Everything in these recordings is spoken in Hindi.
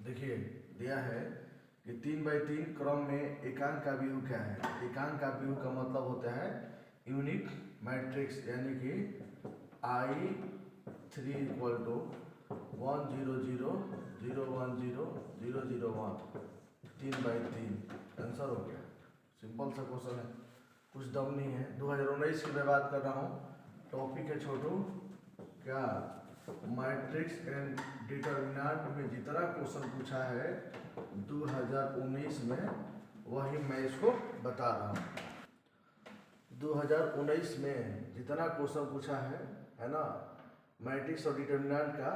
देखिए दिया है कि 3/3 क्रम में एकांक का व्यू क्या है। एकांक का व्यू का मतलब होता है यूनिक मैट्रिक्स, यानी कि I3 इक्वल टू 1 0 0 0 1 0 0 0 1 3/3 आंसर हो गया। सिंपल सा क्वेश्चन है, कुछ दम नहीं है। 2019 की मैं बात कर रहा हूँ। टॉपिक है छोटू क्या, मैट्रिक्स एंड डिटर्मिनेंट में जितना क्वेश्चन पूछा है 2019 में, वही मैं इसको बता रहा हूँ। 2019 में जितना क्वेश्चन पूछा है ना, मैट्रिक्स और डिटर्मिनेंट का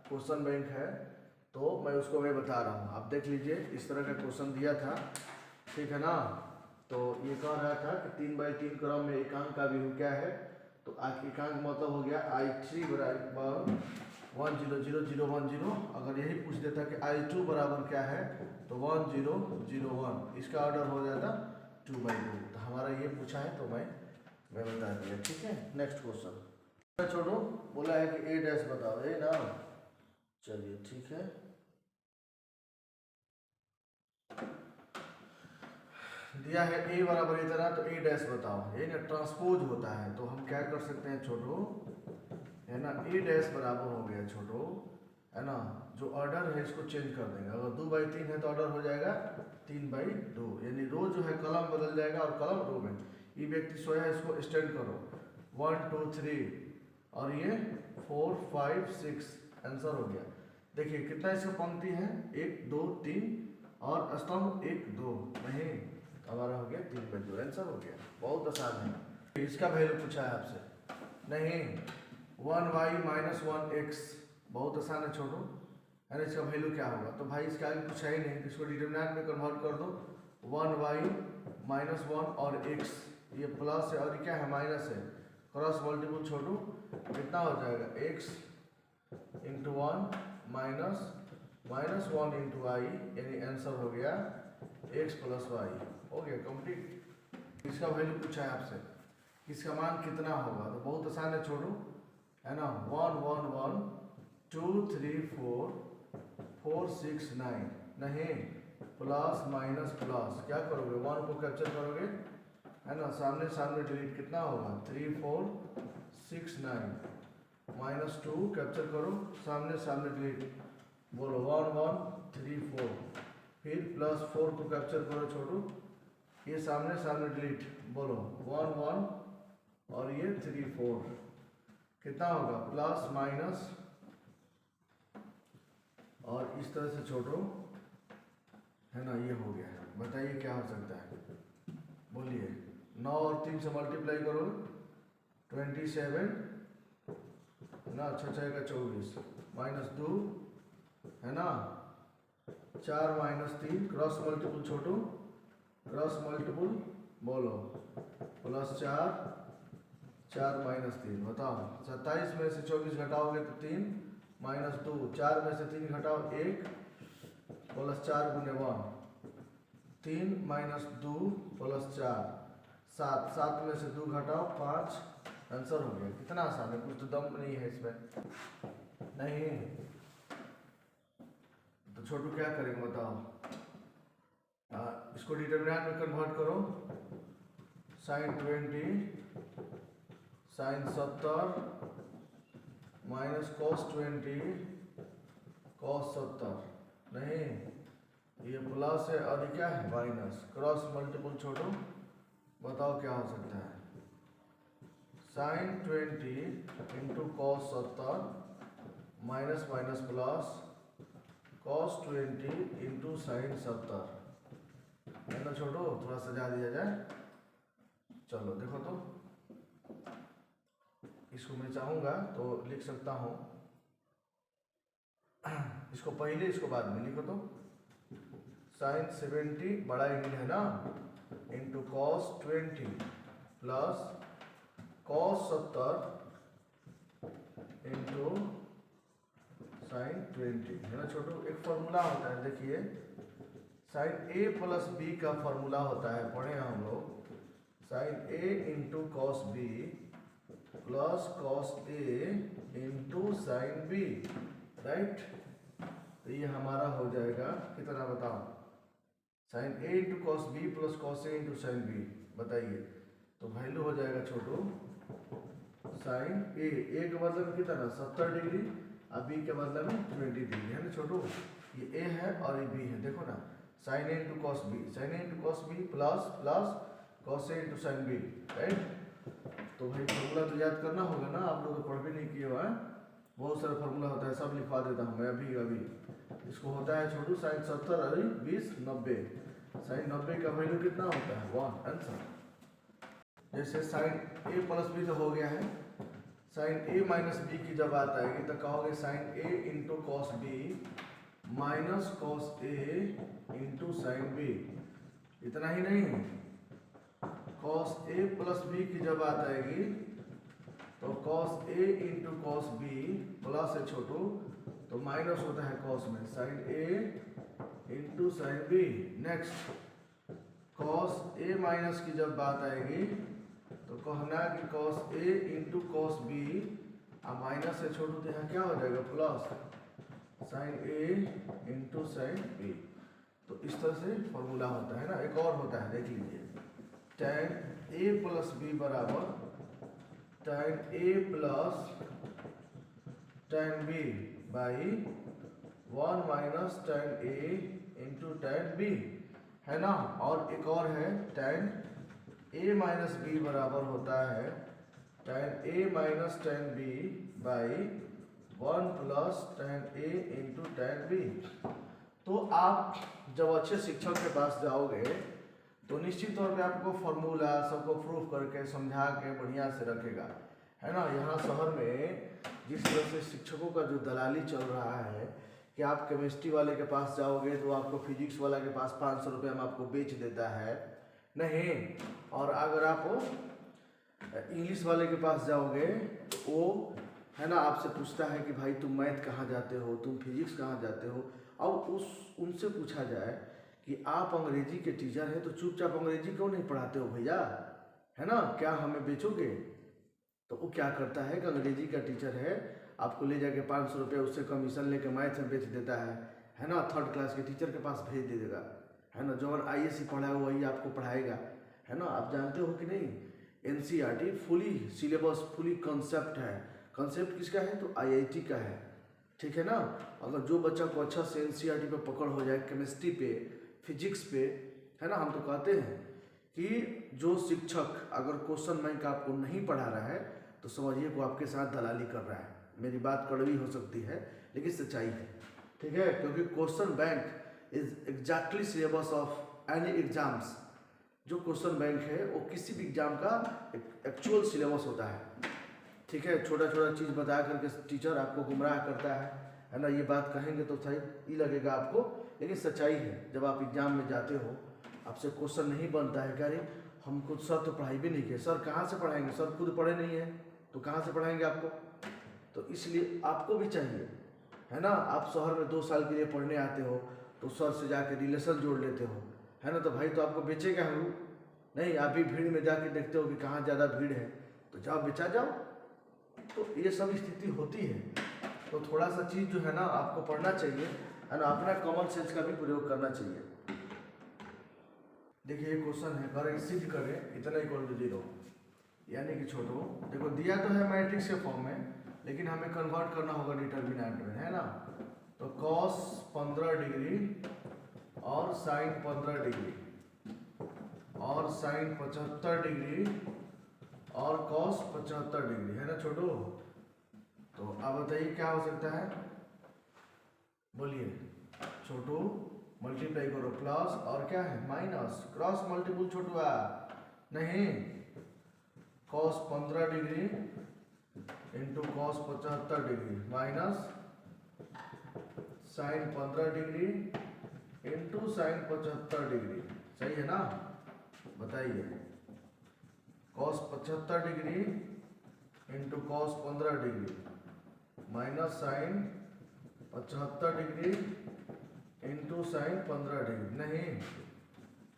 क्वेश्चन बैंक है, तो मैं उसको मैं बता रहा हूँ। आप देख लीजिए, इस तरह का क्वेश्चन दिया था, ठीक है ना। तो ये कह रहा था कि 3/3 क्रम में एकांक का व्यू क्या है। तो एकांक मतलब हो गया I3 बराबर 1 0 0 0 1 0। अगर यही पूछ देता कि I2 बराबर क्या है, तो 1 0 0 1, इसका ऑर्डर हो जाता 2/2। तो हमारा ये पूछा है, तो मैं बता दिया, ठीक है। नेक्स्ट क्वेश्चन छोड़ो, बोला है कि A डैश बताओ, ए ना, चलिए ठीक है। दिया है A बराबर इतना, तो A डैश बताओ। ये ना ट्रांसपोज होता है, तो हम क्या कर सकते हैं छोटो, है ना, A डैश बराबर हो गया छोटो, है ना। जो ऑर्डर है इसको चेंज कर देंगे। अगर 2/3 है तो ऑर्डर हो जाएगा 3/2, यानी रो जो है कलम बदल जाएगा और कलम रो में। ये व्यक्ति सोया, इसको स्टैंड करो 1 2 3 और ये 4 5 6, आंसर हो गया। देखिए कितना इसका पंक्ति है, 1 2 3 और स्तंभ 1 2, नहीं हमारा हो गया 3/2, आंसर हो गया। बहुत आसान है। इसका वैल्यू पूछा है आपसे, नहीं 1y - 1x, बहुत आसान है छोटो, है ना। इसका वैल्यू क्या होगा, तो भाई इसका आगे कुछ है ही नहीं, इसको डिटरमिनेंट में कन्वर्ट कर दो। 1y - 1 और x, ये प्लस है और ये क्या है, माइनस है। क्रॉस मल्टीपल छोटू कितना हो जाएगा, x × 1 माइनस 1 × y, यानी आंसर हो गया x + y, हो गया कंप्लीट। इसका वैल्यू पूछा है आपसे, इसका मान कितना होगा, तो बहुत आसान है छोटू, है ना। 1 1 1 2 3 4 4 6 9, नहीं प्लस माइनस प्लस, क्या करोगे 1 को कैप्चर करोगे, है ना, सामने सामने डिलीट, कितना होगा 3 4 6 9 -2 कैप्चर करो, सामने सामने डिलीट, बोलो 1 1 3 4, फिर +4 को कैप्चर करो छोटू, ये सामने सामने डिलीट, बोलो 1 1 और ये 3 4, कितना होगा प्लस माइनस, और इस तरह से छोटो, है ना, ये हो गया। बताइए क्या हो सकता है, बोलिए। 9 और 3 से मल्टीप्लाई करो 27, ना 6 6 का 24, -2, है ना, 4 - 3, क्रॉस मल्टीपल छोटू, क्रॉस मल्टीपल, बोलो +4 4 - 3, बताओ 27 में से 24 घटाओगे तो 3 -2, 4 में से 3 घटाओ 1, +4 × 1, 3 - 2 +4 7, 7 में से 2 घटाओ 5, आंसर हो गया। कितना आसान है, कुछ तो दम नहीं है इसमें, नहीं। तो छोटू क्या करेंगे बताओ, इसको डिटरमिनेंट में कन्वर्ट करो, sin 20 sin 70 - cos 20 cos 70, नहीं ये प्लस है और ये क्या है माइनस, क्रॉस मल्टीपल छोड़ो, बताओ क्या हो सकता है, sin 20 × cos 70 minus minus plus cos 20 × sin 70, है ना छोटो, थोड़ा सजा दिया जाए। चलो देखो तो, इसको मैं चाहूँगा तो लिख सकता हूँ, इसको पहले इसको बाद में लिखो तो, sin 70 बड़ा एंगल है ना, into cos 20 plus cos 70 into sin 20, है ना छोटू। एक फॉर्मूला होता है, देखिए sin A + B का फॉर्मूला होता है, पढ़े हम लोग, sin A × cos B plus cos A × sin B, right. तो ये हमारा हो जाएगा कितना बताओ, sine A into cos B plus cos A into sine B. बताइए तो वैल्यू हो जाएगा छोटू साइन ए के बदले में कितना 70 डिग्री और बी के बदले में 20 डिग्री है ना छोटू। ये ए है और ये बी है, देखो ना sine A into cos B, sine A into cos B plus plus cos A into sine B, right. तो भाई फॉर्मूला तो याद करना होगा ना, आप लोग तो पढ़ भी नहीं किए हुआ है, बहुत सारा फॉर्मूला होता है, सब लिखवा देता हूँ मैं अभी। इसको होता है छोटू साइन 70 और 20 90, साइन 90 का वैल्यू कितना होता है 1 आंसर। जैसे साइन ए प्लस बी तो हो गया है, साइन ए माइनस बी की जब बात आएगी तो कहोगे sine A into cos B minus cos A into sine B. इतना ही नहीं, कॉस ए प्लस बी की जब बात आएगी तो cos A into cos B plus है छोटू तो माइनस होता है कॉस में, sine A into sine B. Next cos A minus की जब बात आएगी तो कहना कि cos A into cos B और माइनस है छोटू तो यहाँ क्या हो जाएगा plus sine A into sine B. तो इस तरह से फॉर्मूला होता है ना। एक और होता है देख लीजिए, tan ए प्लस बी बराबर tan A plus tan B by 1 minus tan A into tan B, है ना। और एक और है tan ए माइनस बी बराबर होता है tan A minus tan B by 1 plus tan A into tan B. तो आप जब अच्छे शिक्षक के पास जाओगे तो निश्चित तौर पे आपको फॉर्मूला सबको प्रूफ करके समझा के बढ़िया से रखेगा, है ना। यहाँ शहर में जिस तरह से शिक्षकों का जो दलाली चल रहा है कि आप केमिस्ट्री वाले के पास जाओगे तो आपको फिजिक्स वाला के पास 500 रुपये में आपको बेच देता है नहीं, और अगर आप इंग्लिश वाले के पास जाओगे तो वो है ना आपसे पूछता है कि भाई तुम मैथ कहाँ जाते हो, तुम फिजिक्स कहाँ जाते हो। और उनसे पूछा जाए कि आप अंग्रेजी के टीचर हैं तो चुपचाप अंग्रेजी क्यों नहीं पढ़ाते हो भैया, है ना, क्या हमें बेचोगे। तो वो क्या करता है कि अंग्रेजी का टीचर है, आपको ले जाके 500 रुपये उससे कमीशन लेके मैथ में बेच देता है ना। 3rd क्लास के टीचर के पास भेज दे देगा, है ना। जो IAC पढ़ा है वही आपको पढ़ाएगा, है ना। आप जानते हो कि नहीं, NCERT fully syllabus fully concept है। कंसेप्ट किसका है तो IIT का है, ठीक है ना। अगर जो बच्चा को अच्छा से NCERT पे पकड़ हो जाए, केमिस्ट्री पे, फिजिक्स पे, है ना। हम तो कहते हैं कि जो शिक्षक अगर क्वेश्चन बैंक आपको नहीं पढ़ा रहा है तो समझिए वो आपके साथ दलाली कर रहा है। मेरी बात कड़वी हो सकती है लेकिन सच्चाई है, ठीक है। क्योंकि question bank is exactly syllabus of any exams. जो क्वेश्चन बैंक है वो किसी भी एग्जाम का एक्चुअल सिलेबस होता है, ठीक है। छोटा छोटा चीज़ बता करके टीचर आपको गुमराह करता है ना। ये बात कहेंगे तो सही ही लगेगा आपको, लेकिन सच्चाई है। जब आप एग्जाम में जाते हो आपसे क्वेश्चन नहीं बनता है कि अरे हमको सर तो पढ़ाई भी नहीं किया, सर कहाँ से पढ़ाएंगे, सर खुद पढ़े नहीं है तो कहाँ से पढ़ाएंगे आपको। तो इसलिए आपको भी चाहिए, है ना। आप शहर में 2 साल के लिए पढ़ने आते हो तो सर से जाके रिलेशन जोड़ लेते हो, है ना। तो भाई तो आपको बेचेगा हम नहीं, आप भी भीड़ में जाके देखते हो कि कहाँ ज़्यादा भीड़ है तो जाओ बेचा जाओ। तो ये सब स्थिति होती है। तो थोड़ा सा चीज़ जो है ना आपको पढ़ना चाहिए, है ना। अपना कॉमन सेंस का भी प्रयोग करना चाहिए। देखिए ये क्वेश्चन है, करें सिद्ध करें इतना इक्वल टू 0, यानी कि छोटो देखो दिया तो है मैट्रिक्स के फॉर्म में, लेकिन हमें कन्वर्ट करना होगा डिटर्मिनेंट में, है ना। तो cos 15 डिग्री और साइन 15 डिग्री और साइन 75 डिग्री और cos 75 डिग्री, है ना छोटो। तो अब बताइए क्या हो सकता है, बोलिए छोटू। मल्टीप्लाई करो, प्लस और क्या है माइनस, क्रॉस मल्टीपल छोटू नहीं, cos 15 degree into cos 75 degree minus sine 15 degree into sine 75 degree, सही है ना। बताइए cos 75 degree into cos 15 degree minus sine 75 degree into sine 15 degree, नहीं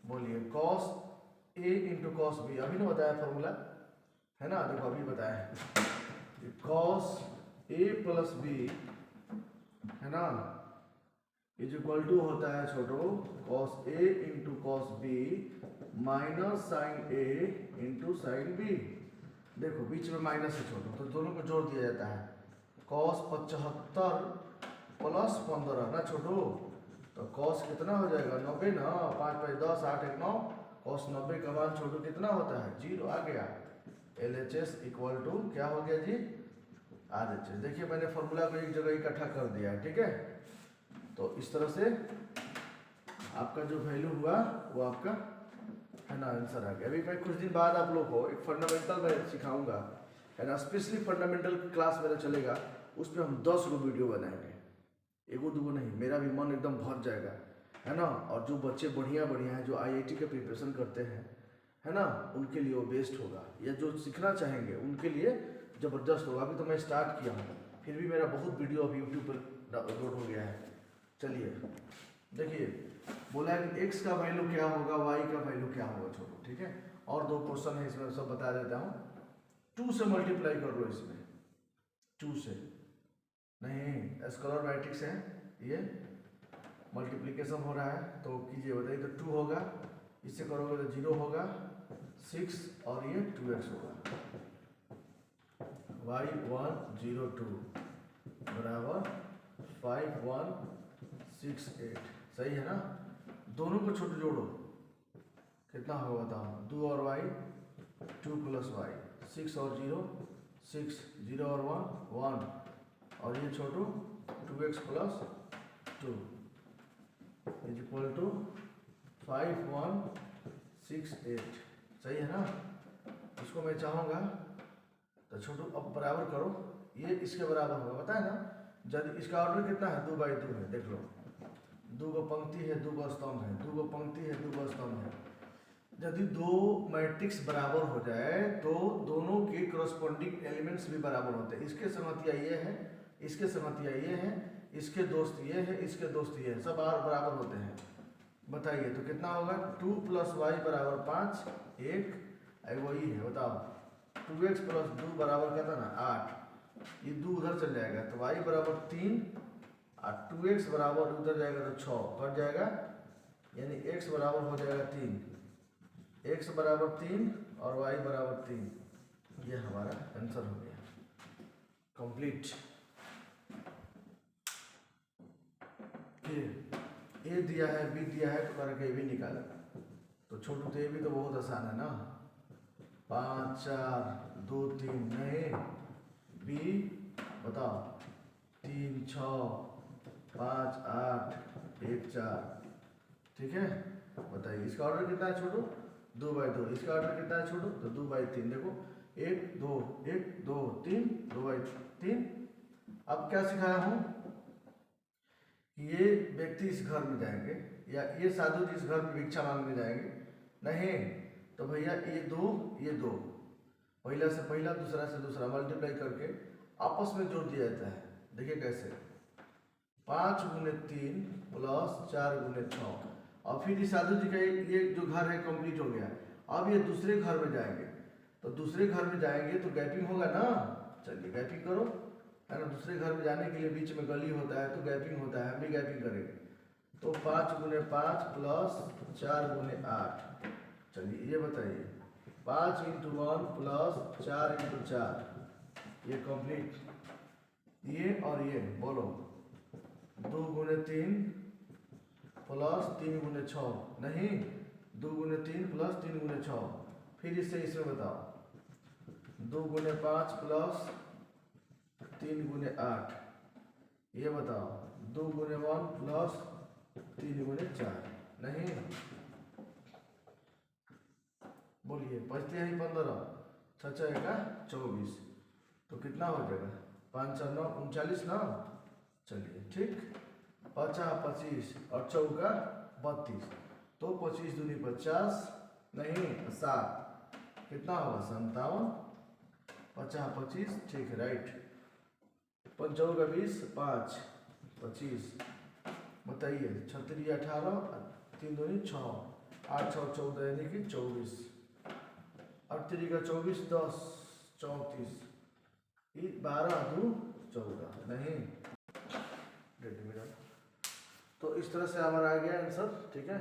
बोलिए cos A into cos B, अभी ना बताया फॉर्मूला, है ना। देखो अभी बताया है cos A प्लस B, है ना, इज इक्वल टू होता है छोटो cos A into cos B minus sine A into sine B. देखो बीच में माइनस है छोटो, तो दोनों को जोड़ दिया जाता है। कॉस 75 प्लस 15 ना छोटो, तो कॉस कितना हो जाएगा 90 ना, 5 5 10 8 1 9, कॉस 90 का मान छोटो कितना होता है 0 आ गया। LHS इक्वल टू क्या हो गया जी RHS। देखिए मैंने फॉर्मूला को एक जगह इकट्ठा कर दिया है, ठीक है। तो इस तरह से आपका जो वैल्यू हुआ वो आपका है ना आंसर आ गया। अभी मैं कुछ दिन बाद आप लोग को एक फंडामेंटल मैं सिखाऊंगा है ना, स्पेशली फंडामेंटल क्लास मेरा चलेगा, उस पर हम 10 गो वीडियो बनाएंगे, एगो दूगो नहीं, मेरा भी मन एकदम भर जाएगा है ना। और जो बच्चे बढ़िया हैं जो IIT के प्रिपरेशन करते हैं है ना, उनके लिए वो बेस्ट होगा, या जो सीखना चाहेंगे उनके लिए ज़बरदस्त होगा। अभी तो मैं स्टार्ट किया हूँ, फिर भी मेरा बहुत वीडियो अभी यूट्यूब पर डाउनलोड हो गया है। चलिए देखिए, बोला है कि x का वैल्यू क्या होगा, y का वैल्यू क्या होगा छोटो, ठीक है। और 2 क्वेश्चन है इसमें, सब बता देता हूँ। 2 से मल्टीप्लाई कर लो, इसमें 2 से नहीं, स्केलर मैट्रिक्स है ये, मल्टीप्लिकेशन हो रहा है तो कीजिए, बताइए। तो 2 होगा, इससे करोगे तो 0 होगा, 6 और ये 2x होगा, y102 बराबर 5168, सही है ना। दोनों को छोटे जोड़ो, कितना होगा बताओ, 2 और y 2 प्लस y, 6 और 0 6, 0 और 1 1, और ये छोटो 2x plus 2 is equal to 5168, सही है ना। इसको मैं चाहूँगा तो छोटू अब बराबर करो, ये इसके बराबर होगा, पता है ना। जब इसका ऑर्डर कितना है 2 बाई 2 है, देख लो, 2 गो पंक्ति है 2 गो स्तंभ है, 2 गो पंक्ति है 2 गो स्तंभ है। यदि 2 मैट्रिक्स बराबर हो जाए तो दोनों के करस्पॉन्डिंग एलिमेंट्स भी बराबर होते हैं। इसके संगतिया ये है, इसके संगतिया ये है, इसके दोस्त ये है, इसके दोस्त ये है, सब बराबर होते हैं। बताइए तो कितना होगा, 2 प्लस वाई बराबर 5, 1 वही है, बताओ। 2x प्लस 2 बराबर क्या था ना 8, ये 2 उधर चल जाएगा तो y बराबर 3 और 2x बराबर उधर जाएगा तो 6 कट जाएगा, यानी x बराबर हो जाएगा 3, x बराबर 3 और y बराबर 3, ये हमारा आंसर हो गया कंप्लीट। ए दिया है, बी दिया है, तो करके भी निकाला, तो छोटू तो ये भी तो बहुत आसान है ना, 5 4 2 3 नहीं, बी बताओ 3 6 5 8 1 4, ठीक है। बताइए इसका ऑर्डर कितना है छोटू, 2 बाई 2, इसका ऑर्डर कितना है छोटू, तो 2 बाई 3, देखो 1 2 1 2 3 2 बाई 3। अब क्या सिखाया हूँ, ये व्यक्ति इस घर में जाएंगे या ये साधु जी इस घर में भिक्षा मांगने जाएंगे, नहीं तो भैया ये दो पहला से पहला दूसरा से दूसरा मल्टीप्लाई करके आपस में जोड़ दिया जाता है। देखिए कैसे, 5 गुने 3 प्लस 4 गुने 6, और फिर इस साधु जी का ये जो घर है कंप्लीट हो गया। अब ये दूसरे घर में जाएंगे, तो दूसरे घर में जाएंगे तो गैपिंग होगा ना, चलिए गैपिंग करो, है ना। दूसरे घर में जाने के लिए बीच में गली होता है तो गैपिंग होता है, हम भी गैपिंग करेंगे। तो 5 गुने 5 प्लस 4 गुने 8, चलिए ये बताइए 5 इंटू 1 प्लस 4 इंटू 4, ये कंप्लीट। ये और ये बोलो 2 गुने 3 प्लस 3 गुने 6, नहीं 2 गुने 3 प्लस 3 गुने 6, फिर इससे इसमें बताओ 2 गुने 5 प्लस 3 गुने 8, ये बताओ 2 गुने 1 प्लस 3 गुने 4, नहीं बोलिए, बचते हैं 15, 6 6 का 24, तो कितना हो जाएगा 5 4 9 39 ना, चलिए ठीक। 5 25 और 4 का 32, तो 25 दूनी 50, नहीं 7, कितना होगा 57, 50 25, ठीक है राइट। 5 4 का 20, 5 25, बताइए 36 18, 3 दूनी 6, 8 6 14 यानी कि 24, 8 3 का 24 10 34, 12 2 14, नहीं तो इस तरह से हमारा आ गया आंसर, ठीक है।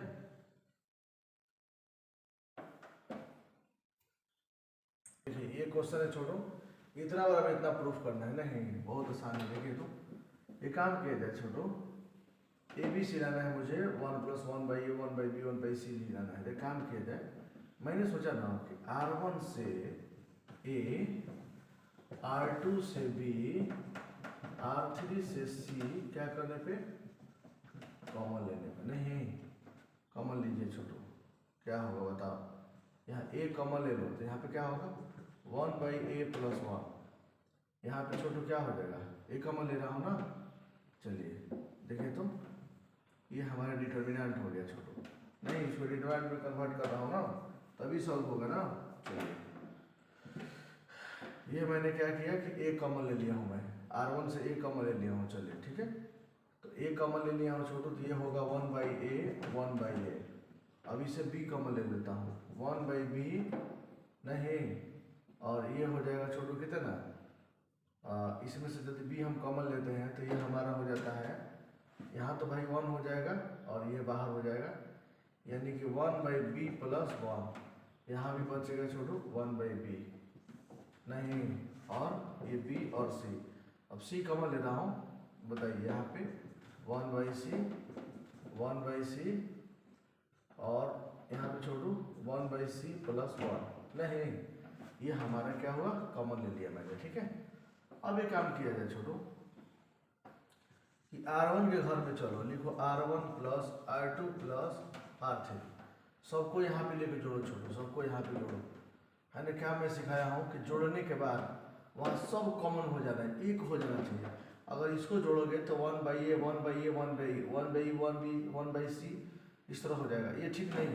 ये क्वेश्चन है छोटो, इतना बार हमें इतना प्रूफ करना है, नहीं बहुत आसान है। देखिए तो ये काम किया जाए छोटो, ए बी सी लाना है मुझे, 1+1/a 1/b 1/c लाना है। काम किया जाए, मैंने सोचा ना कि R1 से A, R2 से B, R3 से C क्या करने पे, कॉमन लेने पे। नहीं कॉमन लीजिए छोटो, क्या होगा बताओ, यहाँ A कॉमन ले लो तो यहाँ पे क्या होगा 1/a + 1। यहाँ पे छोटो क्या हो जाएगा, A कॉमन ले रहा हूँ ना। चलिए देखिए तो ये हमारा डिटर्मिनेंट हो गया छोटो, नहीं इसको डिटर्मिनेंट में कन्वर्ट कर रहा हूँ ना, तभी सॉल्व होगा ना। चलिए ये मैंने क्या किया कि A कॉमन ले लिया हूँ, मैं R1 से A कॉमन ले लिया हूँ। चलिए ठीक है, तो A कॉमन ले लिया हूँ छोटो, तो ये होगा 1/a 1/a। अब इसे B कॉमन ले लेता हूँ, 1/b नहीं, और ये हो जाएगा छोटो कितना, इसमें से यदि B हम कॉमन लेते हैं तो ये हमारा हो जाता है, यहाँ तो भाई 1 हो जाएगा और ये बाहर हो जाएगा, यानी कि 1/b + 1। यहाँ भी बचेगा छोटू 1/b नहीं, और ये b और c। अब c कॉमन ले रहा हूँ, बताइए यहाँ पे 1/c 1/c और यहाँ पे छोटू 1/c + 1 नहीं, ये हमारा क्या हुआ, कॉमन ले लिया मैंने, ठीक है। अब एक काम किया जाए छोटू कि R1 के घर में चलो, लिखो R1 + R2 + R3, सबको यहाँ पे लेके जोड़ो छोटो, सबको यहाँ पे जोड़ो, है ना। क्या मैं सिखाया हूँ कि जोड़ने के बाद वहाँ सब कॉमन हो जाना है, एक हो जाना चाहिए। अगर इसको जोड़ोगे तो 1/a 1/a 1/e 1/e 1b 1/c इस तरह हो जाएगा, ये ठीक नहीं है।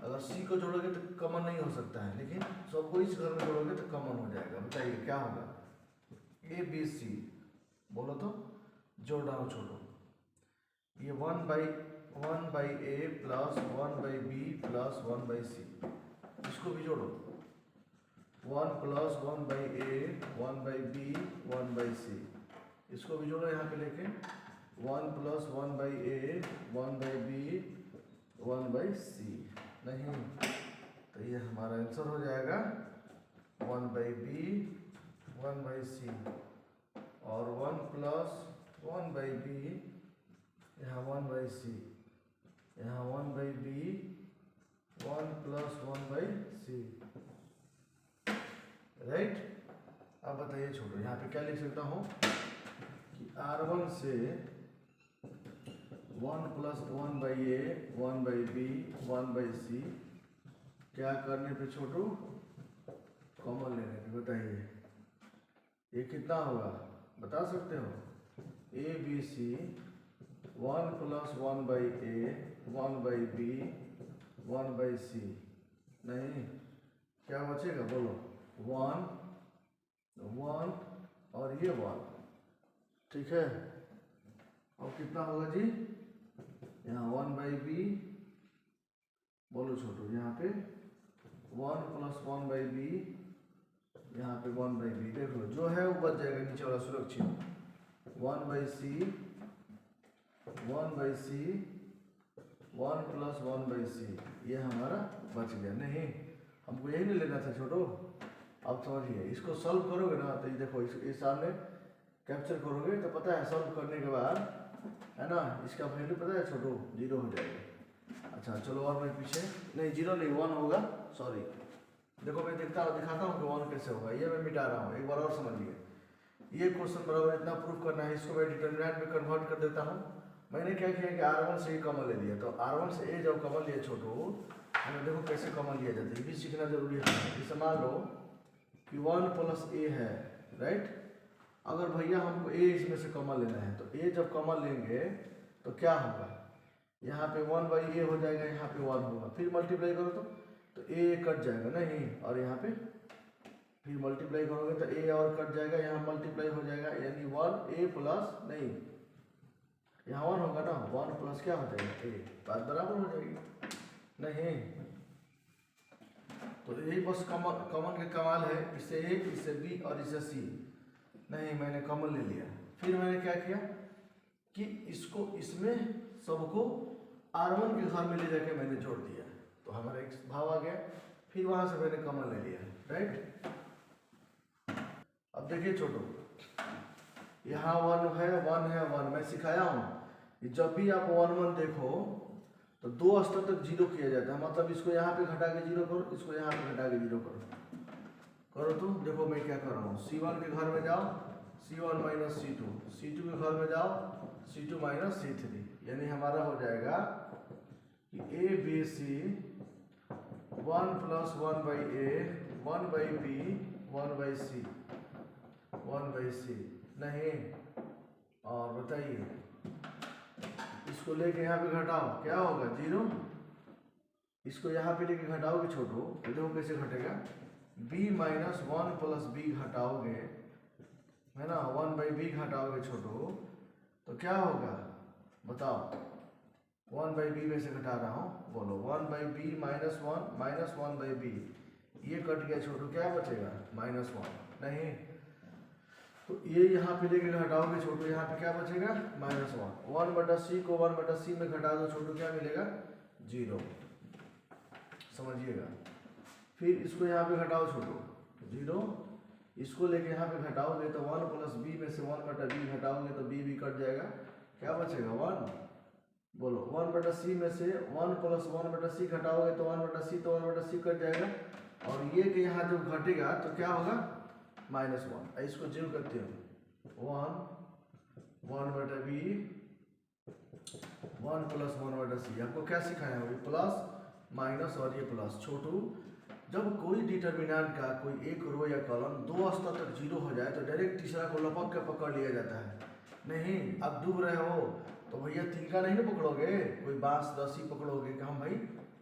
अगर c को जोड़ोगे तो कॉमन नहीं हो सकता है, लेकिन सबको इस घर में जोड़ोगे तो कॉमन हो जाएगा। बताइए क्या होगा, a b c बोलो तो, जोड़ रहा हूँ छोटो, ये 1/a + 1/b + 1/c, इसको भी जोड़ो, 1 + 1/a 1/b 1/c, इसको भी जोड़ो यहाँ पे लेके, 1 + 1/a 1/b 1/c नहीं, तो ये हमारा आंसर हो जाएगा 1/b 1/c और 1 + 1/b, यहाँ 1/c, यहाँ 1/b 1 + 1/c, राइट। अब बताइए छोटो, यहाँ पे क्या लिख सकता हूँ कि R1 से 1 + 1/a 1/b 1/c क्या करने पे छोटू, कॉमन लेने पे। बताइए ये कितना होगा, बता सकते हो, a b c 1 + 1/a 1/b 1/c नहीं, क्या बचेगा बोलो, 1 और ये 1, ठीक है। और कितना होगा जी, यहाँ 1/b बोलो छोटू, यहाँ पे 1 + 1/b, यहाँ पे 1/b, देख लो जो है वो बच जाएगा नीचे वाला सुरक्षित, 1/c 1/c 1 + 1/c, ये हमारा बच गया। नहीं हमको यही नहीं लेना था छोटो। अब समझिए, इसको सॉल्व करोगे ना तो ये देखो, इस सामने कैप्चर करोगे तो पता है सॉल्व करने के बाद, है ना, इसका वैल्यू पता है छोटो 0 हो जाएगा। अच्छा चलो, और मैं पीछे नहीं, 0 नहीं 1 होगा, सॉरी। देखो मैं दिखाता हूँ कि 1 कैसे होगा, ये मैं मिटा रहा हूँ, एक बार और समझिए। ये क्वेश्चन बराबर इतना प्रूफ करना है, इसको मैं डिटर्मिनेंट में कन्वर्ट कर देता हूँ। मैंने क्या किया कि R1 से ही कॉमन ले लिया, तो R1 से A जब कॉमन लिया छोटो, हमें देखो कैसे कॉमन लिया जाता है, ये भी सीखना जरूरी है। जैसे मान लो कि 1 + a है, राइट। अगर भैया हमको a इसमें से कॉमन लेना है, तो a जब कॉमन लेंगे तो क्या होगा, यहाँ पे 1/a हो जाएगा, यहाँ पे 1 होगा, फिर मल्टीप्लाई करो तो a कट जाएगा नहीं, और यहाँ पे फिर मल्टीप्लाई करोगे तो a और कट जाएगा, यहाँ मल्टीप्लाई हो जाएगा, यानी 1a + नहीं, यहाँ 1 होगा ना, 1 + क्या हो जाएगा a, बात बराबर हो जाएगी नहीं। तो यही बस कॉमन का कमाल है, इसे a इसे b और इसे c नहीं, मैंने कॉमन ले लिया। फिर मैंने क्या किया, कि इसको इसमें सबको R1 के घर में ले जाके मैंने जोड़ दिया, तो हमारा एक भाव आ गया। फिर वहां से मैंने कॉमन ले लिया, राइट। अब देखिए छोटो, यहाँ 1 है 1, मैं सिखाया हूँ कि जब भी आप 1 1 देखो तो 2 स्तर तक 0 किया जाता है, मतलब इसको यहाँ पे घटा के 0 करो, इसको यहाँ पे घटा के 0 करो। तो देखो मैं क्या कर रहा हूँ, C1 के घर में जाओ C1 माइनस C2, C2 के घर में जाओ C2 माइनस C3, यानी हमारा हो जाएगा कि A B C 1 plus 1 by A 1 by B 1 by C 1 by C नहीं। और बताइए इसको लेके यहाँ पे घटाओ, क्या होगा 0। इसको यहाँ पे लेके घटाओगे छोटो तो देखो कैसे घटेगा, b माइनस 1 प्लस b घटाओगे, है ना, 1 बाई बी घटाओगे छोटो तो क्या होगा बताओ। 1 बाई बी में से घटा रहा हूँ, बोलो 1 by B minus 1 by B, ये कट गया छोटो, क्या बचेगा -1 नहीं। तो ये यहाँ पे लेके घटाओगे छोटो, यहाँ पे क्या बचेगा -1। 1 बटा सी को 1 बटा सी में घटा दो छोटो, क्या मिलेगा 0, समझिएगा। फिर इसको यहाँ पे घटाओ छोटो 0, इसको लेके यहाँ पे घटाओगे तो 1 प्लस बी में से 1 बटा बी घटाओगे तो बी कट जाएगा, क्या बचेगा 1। बोलो 1 बटा सी में से 1 प्लस 1 बटा सी घटाओगे तो 1 बटा सी, तो 1 बटा सी कट जाएगा, और ये कि यहाँ जब घटेगा तो क्या होगा -1। इसको 0 करते हो 1 बटा बी 1 प्लस 1 बटा सी। आपको क्या सिखाया है, प्लस माइनस और ये प्लस। छोटू जब कोई डिटर्मिनेंट का कोई एक रो या कॉलम 2 स्तर तक 0 हो जाए तो डायरेक्ट तीसरा को लपक के पकड़ लिया जाता है। नहीं, अब डूब रहे हो तो भैया तिनका नहीं ना पकड़ोगे, कोई बांस रस्सी पकड़ोगे कि हम भाई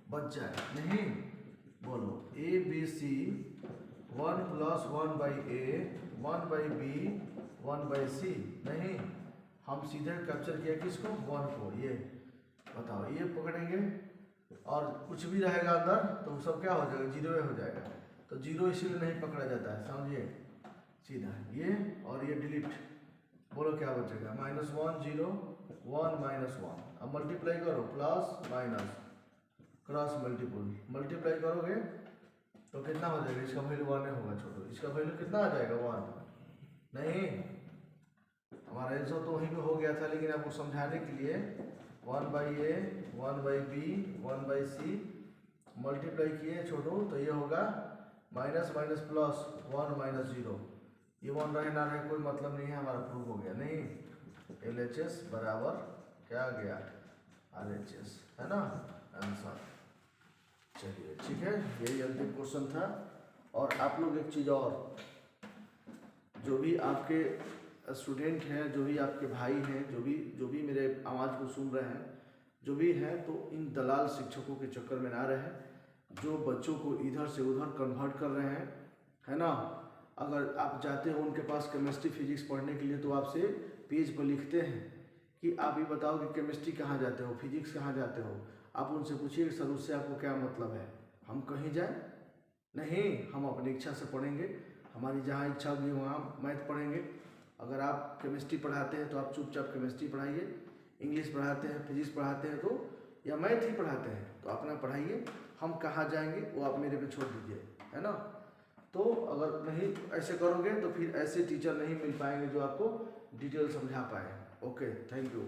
बच जाए, नहीं। बोलो A B C 1 plus 1 by A 1 by B 1 by C नहीं, हम सीधे कैप्चर किया किसको 1 को, ये बताओ ये पकड़ेंगे और कुछ भी रहेगा अंदर तो सब क्या हो जाएगा 0 हो जाएगा, तो 0 इसीलिए नहीं पकड़ा जाता है, समझिए सीधा ये और ये डिलीट। बोलो क्या बचेगा -1 0 1 -1। अब मल्टीप्लाई करो, प्लस माइनस क्रॉस मल्टीप्लाई करोगे तो कितना हो जाएगा, इसका वैल्यू 1 होगा छोटो, इसका वैल्यू कितना आ जाएगा 1 नहीं। हमारा आंसर तो वहीं पे हो गया था, लेकिन आपको समझाने के लिए 1 by A 1 by B 1 by C multiply किए छोटो तो ये होगा माइनस माइनस प्लस 1 माइनस 0, ये 1 रहे ना रहे कोई मतलब नहीं है, हमारा प्रूफ हो गया नहीं। LHS बराबर क्या आ गया RHS, है ना आंसर। चलिए ठीक है, यही अंतिम क्वेश्चन था। और आप लोग एक चीज़ और, जो भी आपके स्टूडेंट हैं, जो भी आपके भाई हैं, जो भी मेरे आवाज़ को सुन रहे हैं, जो भी हैं, तो इन दलाल शिक्षकों के चक्कर में ना रहे, जो बच्चों को इधर से उधर कन्वर्ट कर रहे हैं, है ना। अगर आप चाहते हो उनके पास केमिस्ट्री फिजिक्स पढ़ने के लिए तो आपसे पेज पर लिखते हैं कि आप ये बताओ कि केमिस्ट्री कहाँ जाते हो, फिजिक्स कहाँ जाते हो। आप उनसे पूछिए सर उससे आपको क्या मतलब है, हम कहीं जाएं नहीं, हम अपनी इच्छा से पढ़ेंगे, हमारी जहाँ इच्छा होगी वहाँ मैथ पढ़ेंगे। अगर आप केमिस्ट्री पढ़ाते हैं तो आप चुपचाप केमिस्ट्री पढ़ाइए, इंग्लिश पढ़ाते हैं फिजिक्स पढ़ाते हैं तो या मैथ ही पढ़ाते हैं तो अपना पढ़ाइए, हम कहाँ जाएंगे वो आप मेरे पे छोड़ दीजिए, है ना। तो अगर नहीं ऐसे करोगे तो फिर ऐसे टीचर नहीं मिल पाएंगे जो आपको डिटेल समझा पाए। Okay, thank you.